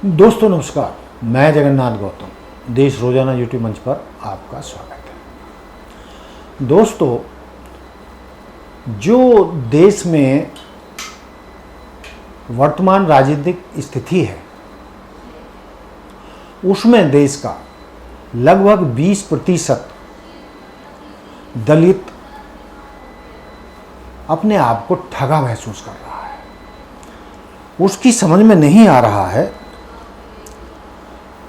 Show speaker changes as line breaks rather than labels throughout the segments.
दोस्तों नमस्कार, मैं जगन्नाथ गौतम देश रोजाना यूट्यूब मंच पर आपका स्वागत है। दोस्तों, जो देश में वर्तमान राजनीतिक स्थिति है उसमें देश का लगभग 20% दलित अपने आप को ठगा महसूस कर रहा है। उसकी समझ में नहीं आ रहा है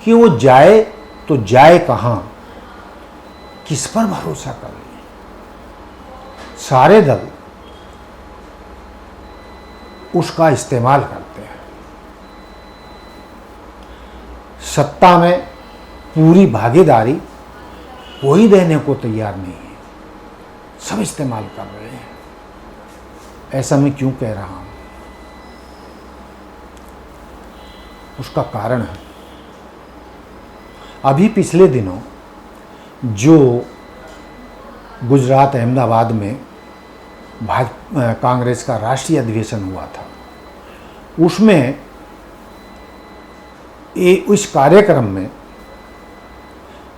कि वो जाए तो जाए कहाँ, किस पर भरोसा कर ले। सारे दल उसका इस्तेमाल करते हैं। सत्ता में पूरी भागीदारी कोई देने को तैयार नहीं है, सब इस्तेमाल कर रहे हैं। ऐसा मैं क्यों कह रहा हूं? उसका कारण है, अभी पिछले दिनों जो गुजरात अहमदाबाद में कांग्रेस का राष्ट्रीय अधिवेशन हुआ था, उसमें उस कार्यक्रम में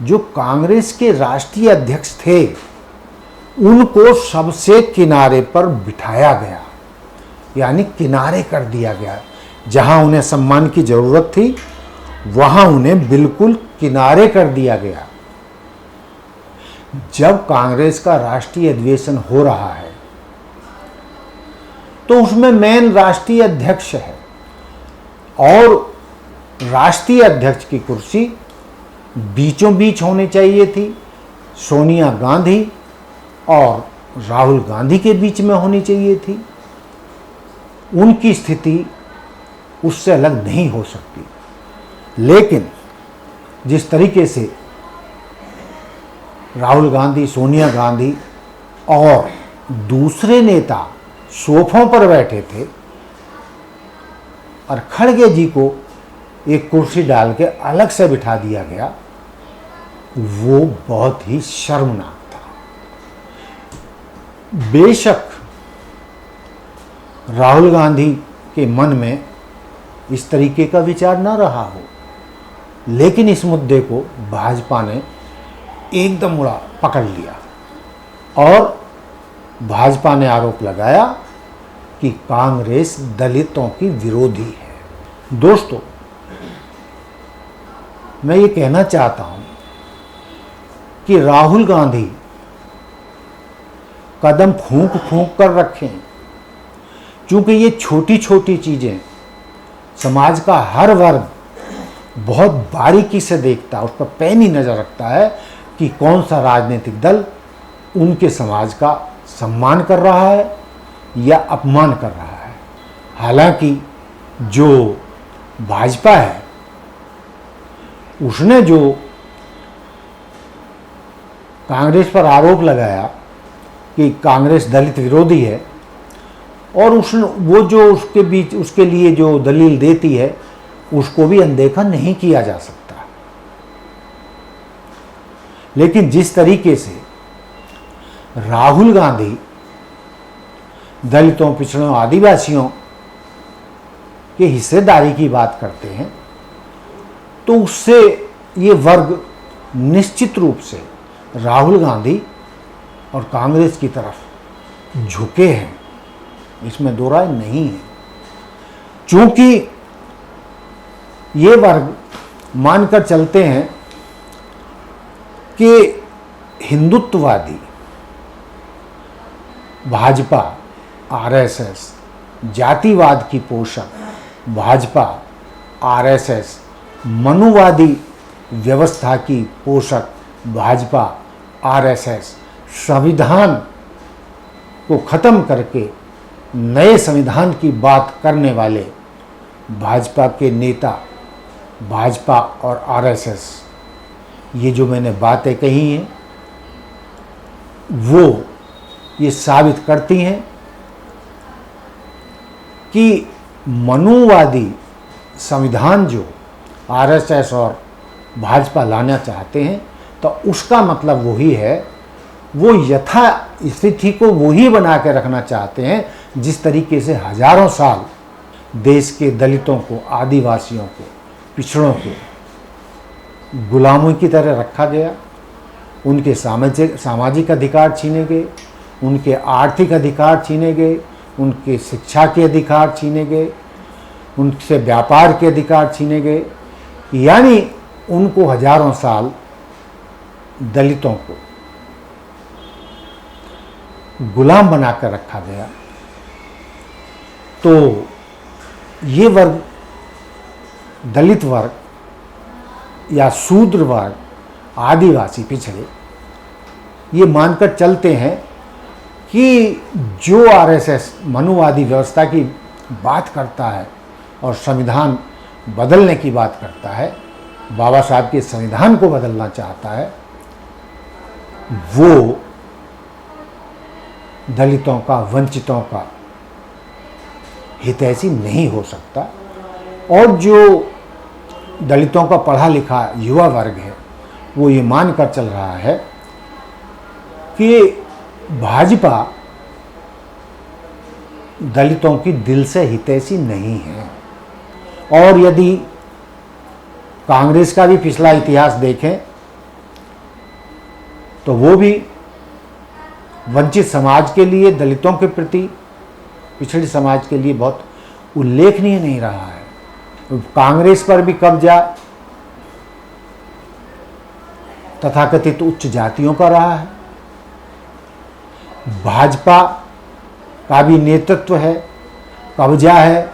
जो कांग्रेस के राष्ट्रीय अध्यक्ष थे उनको सबसे किनारे पर बिठाया गया, यानी किनारे कर दिया गया। जहां उन्हें सम्मान की जरूरत थी वहां उन्हें बिल्कुल किनारे कर दिया गया। जब कांग्रेस का राष्ट्रीय अधिवेशन हो रहा है तो उसमें मेन राष्ट्रीय अध्यक्ष है और राष्ट्रीय अध्यक्ष की कुर्सी बीचों बीच होनी चाहिए थी। सोनिया गांधी और राहुल गांधी के बीच में होनी चाहिए थी। उनकी स्थिति उससे अलग नहीं हो सकती। लेकिन जिस तरीके से राहुल गांधी, सोनिया गांधी और दूसरे नेता सोफों पर बैठे थे और खड़गे जी को एक कुर्सी डाल के अलग से बिठा दिया गया, वो बहुत ही शर्मनाक था। बेशक राहुल गांधी के मन में इस तरीके का विचार न रहा हो, लेकिन इस मुद्दे को भाजपा ने एकदम पकड़ लिया और भाजपा ने आरोप लगाया कि कांग्रेस दलितों की विरोधी है। दोस्तों, मैं ये कहना चाहता हूं कि राहुल गांधी कदम फूंक फूंक कर रखें, क्योंकि ये छोटी छोटी चीजें समाज का हर वर्ग बहुत बारीकी से देखता है, उस पर पैनी नजर रखता है कि कौन सा राजनीतिक दल उनके समाज का सम्मान कर रहा है या अपमान कर रहा है। हालांकि जो भाजपा है उसने जो कांग्रेस पर आरोप लगाया कि कांग्रेस दलित विरोधी है और वो जो उसके लिए जो दलील देती है उसको भी अनदेखा नहीं किया जा सकता। लेकिन जिस तरीके से राहुल गांधी दलितों, पिछड़ों, आदिवासियों के हिस्सेदारी की बात करते हैं तो उससे ये वर्ग निश्चित रूप से राहुल गांधी और कांग्रेस की तरफ झुके हैं, इसमें दो राय नहीं है। क्योंकि ये वर्ग मानकर चलते हैं कि हिंदुत्ववादी भाजपा, आरएसएस, जातिवाद की पोषक भाजपा, आरएसएस, मनुवादी व्यवस्था की पोषक भाजपा, आरएसएस, संविधान को खत्म करके नए संविधान की बात करने वाले भाजपा के नेता, भाजपा और आरएसएस, ये जो मैंने बातें कही हैं वो ये साबित करती हैं कि मनुवादी संविधान जो आरएसएस और भाजपा लाना चाहते हैं तो उसका मतलब वही है, वो यथा स्थिति को वही बना के रखना चाहते हैं जिस तरीके से हजारों साल देश के दलितों को, आदिवासियों को पिछड़ों को गुलामों की तरह रखा गया, उनके सामाजिक अधिकार छीने गए, उनके आर्थिक अधिकार छीने गए, उनके शिक्षा के अधिकार छीने गए, उनसे व्यापार के अधिकार छीने गए। यानी उनको हजारों साल दलितों को गुलाम बनाकर रखा गया। तो ये वर्ग, दलित वर्ग या शूद्र वर्ग, आदिवासी पिछड़े, ये मानकर चलते हैं कि जो आरएसएस मनुवादी व्यवस्था की बात करता है और संविधान बदलने की बात करता है, बाबा साहब के संविधान को बदलना चाहता है, वो दलितों का, वंचितों का हितैषी नहीं हो सकता। और जो दलितों का पढ़ा लिखा युवा वर्ग है, वो ये मानकर चल रहा है कि भाजपा दलितों की दिल से हितैषी नहीं है। और यदि कांग्रेस का भी पिछला इतिहास देखें तो वो भी वंचित समाज के लिए, दलितों के प्रति, पिछड़े समाज के लिए बहुत उल्लेखनीय नहीं रहा है। कांग्रेस पर भी कब्जा तथाकथित उच्च जातियों का रहा है, भाजपा का भी नेतृत्व है, कब्जा है,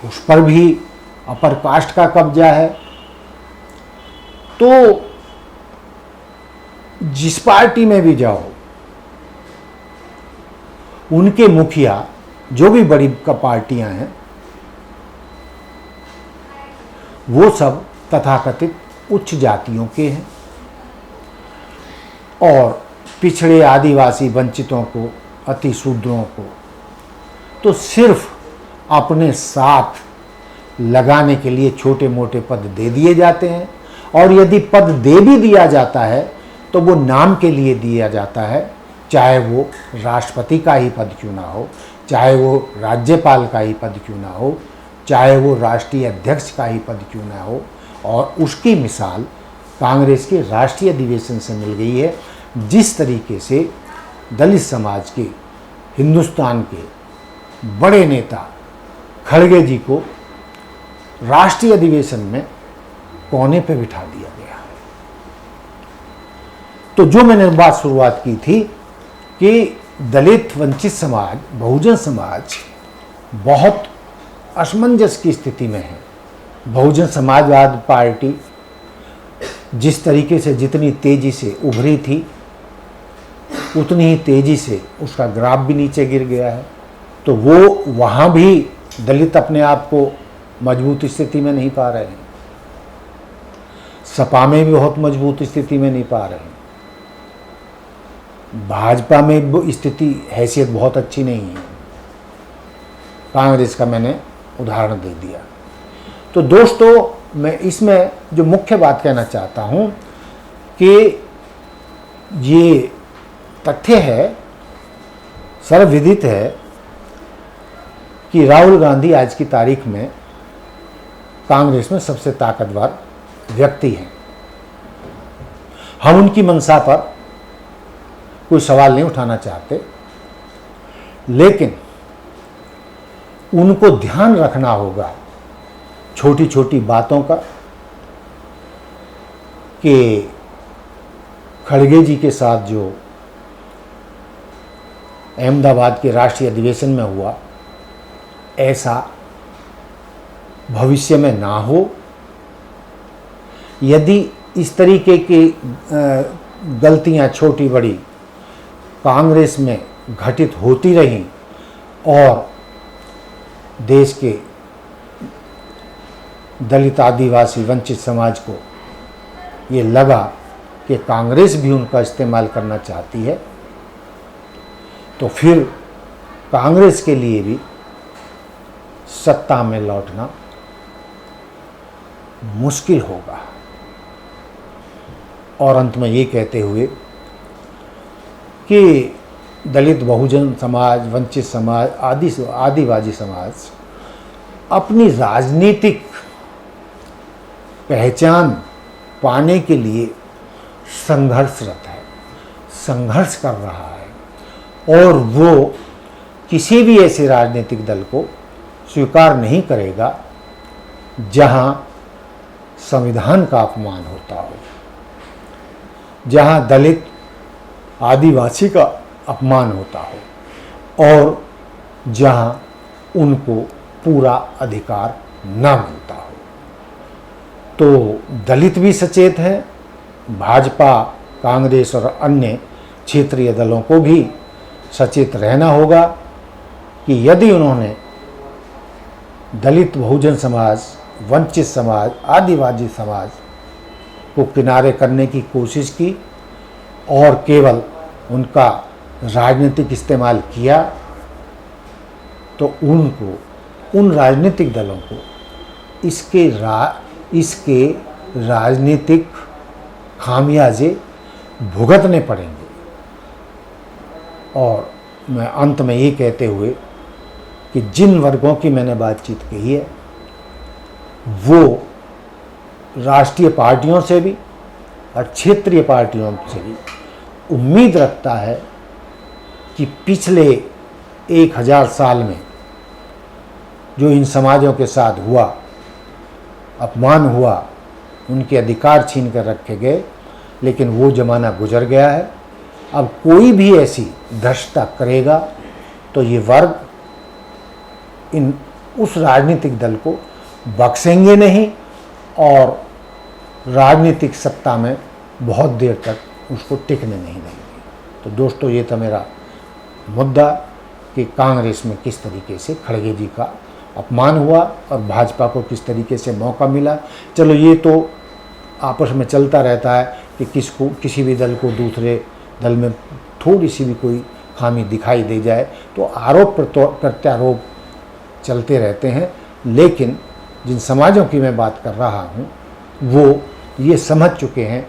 उस पर भी अपर कास्ट का कब्जा है। तो जिस पार्टी में भी जाओ, उनके मुखिया, जो भी बड़ी पार्टियां हैं, वो सब तथाकथित उच्च जातियों के हैं और पिछड़े, आदिवासी, वंचितों को, अति शूद्रों को तो सिर्फ अपने साथ लगाने के लिए छोटे मोटे पद दे दिए जाते हैं। और यदि पद दे भी दिया जाता है तो वो नाम के लिए दिया जाता है, चाहे वो राष्ट्रपति का ही पद क्यों ना हो, चाहे वो राज्यपाल का ही पद क्यों ना हो, चाहे वो राष्ट्रीय अध्यक्ष का ही पद क्यों ना हो। और उसकी मिसाल कांग्रेस के राष्ट्रीय अधिवेशन से मिल गई है। जिस तरीके से दलित समाज के, हिंदुस्तान के बड़े नेता खड़गे जी को राष्ट्रीय अधिवेशन में कोने पे बिठा दिया गया। तो जो मैंने बात शुरुआत की थी कि दलित, वंचित समाज, बहुजन समाज बहुत असमंजस की स्थिति में है। बहुजन समाजवाद पार्टी जिस तरीके से, जितनी तेजी से उभरी थी, उतनी ही तेजी से उसका ग्राफ भी नीचे गिर गया है। तो वो वहाँ भी दलित अपने आप को मजबूत स्थिति में नहीं पा रहे हैं, सपा में भी बहुत मजबूत स्थिति में नहीं पा रहे हैं, भाजपा में स्थिति, हैसियत बहुत अच्छी नहीं है। कांग्रेस का मैंने उदाहरण दे दिया। तो दोस्तों, मैं इसमें जो मुख्य बात कहना चाहता हूँ कि ये तथ्य है, सर्वविदित है कि राहुल गांधी आज की तारीख में कांग्रेस में सबसे ताकतवर व्यक्ति हैं। हम उनकी मंशा पर कोई सवाल नहीं उठाना चाहते, लेकिन उनको ध्यान रखना होगा छोटी छोटी बातों का कि खड़गे जी के साथ जो अहमदाबाद के राष्ट्रीय अधिवेशन में हुआ, ऐसा भविष्य में ना हो। यदि इस तरीके की गलतियां छोटी बड़ी कांग्रेस में घटित होती रहीं और देश के दलित, आदिवासी, वंचित समाज को ये लगा कि कांग्रेस भी उनका इस्तेमाल करना चाहती है, तो फिर कांग्रेस के लिए भी सत्ता में लौटना मुश्किल होगा। और अंत में ये कहते हुए कि दलित, बहुजन समाज, वंचित समाज, आदिवासी समाज अपनी राजनीतिक पहचान पाने के लिए संघर्षरत है, संघर्ष कर रहा है और वो किसी भी ऐसे राजनीतिक दल को स्वीकार नहीं करेगा जहां संविधान का अपमान होता हो, जहां दलित आदिवासी का अपमान होता हो और जहां उनको पूरा अधिकार न मिलता हो। तो दलित भी सचेत हैं, भाजपा, कांग्रेस और अन्य क्षेत्रीय दलों को भी सचेत रहना होगा कि यदि उन्होंने दलित, बहुजन समाज, वंचित समाज, आदिवासी समाज को किनारे करने की कोशिश की और केवल उनका राजनीतिक इस्तेमाल किया, तो उन राजनीतिक दलों को इसके राजनीतिक खामियाजे भुगतने पड़ेंगे। और मैं अंत में ये कहते हुए कि जिन वर्गों की मैंने बातचीत कही है वो राष्ट्रीय पार्टियों से भी और क्षेत्रीय पार्टियों से भी उम्मीद रखता है कि पिछले 1000 साल में जो इन समाजों के साथ हुआ, अपमान हुआ, उनके अधिकार छीन कर रखे गए, लेकिन वो ज़माना गुजर गया है। अब कोई भी ऐसी धृष्टता करेगा तो ये वर्ग उस राजनीतिक दल को बख्शेंगे नहीं और राजनीतिक सत्ता में बहुत देर तक उसको टिकने नहीं देंगे। तो दोस्तों, ये था मेरा मुद्दा कि कांग्रेस में किस तरीके से खड़गे जी का अपमान हुआ और भाजपा को किस तरीके से मौका मिला। चलो, ये तो आपस में चलता रहता है कि किसी भी दल को दूसरे दल में थोड़ी सी भी कोई खामी दिखाई दे जाए तो आरोप प्रत्यारोप चलते रहते हैं। लेकिन जिन समाजों की मैं बात कर रहा हूँ वो ये समझ चुके हैं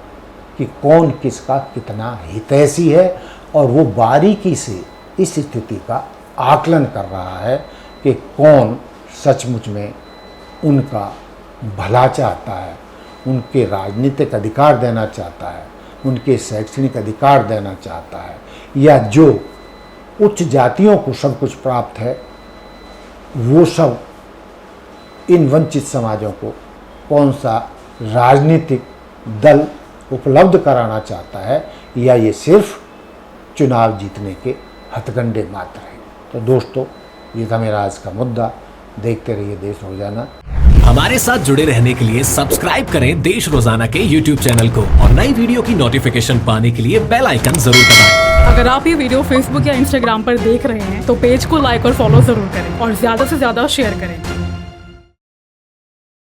कि कौन किसका कितना हितैषी है और वो बारीकी से इस स्थिति का आकलन कर रहा है कि कौन सचमुच में उनका भला चाहता है, उनके राजनीतिक अधिकार देना चाहता है, उनके शैक्षणिक अधिकार देना चाहता है, या जो उच्च जातियों को सब कुछ प्राप्त है वो सब इन वंचित समाजों को कौन सा राजनीतिक दल उपलब्ध कराना चाहता है, या ये सिर्फ चुनाव जीतने के हथकंडे मात्र हैं। तो दोस्तों, ये था मेरा आज का मुद्दा। देखते रहिए देश रोजाना।
हमारे साथ जुड़े रहने के लिए सब्सक्राइब करें देश रोजाना के YouTube चैनल को और नई वीडियो की नोटिफिकेशन पाने के लिए बेल आइकन जरूर दबाएं।
अगर आप ये वीडियो Facebook या Instagram पर देख रहे हैं तो पेज को लाइक और फॉलो जरूर करें और ज्यादा से ज्यादा शेयर करें।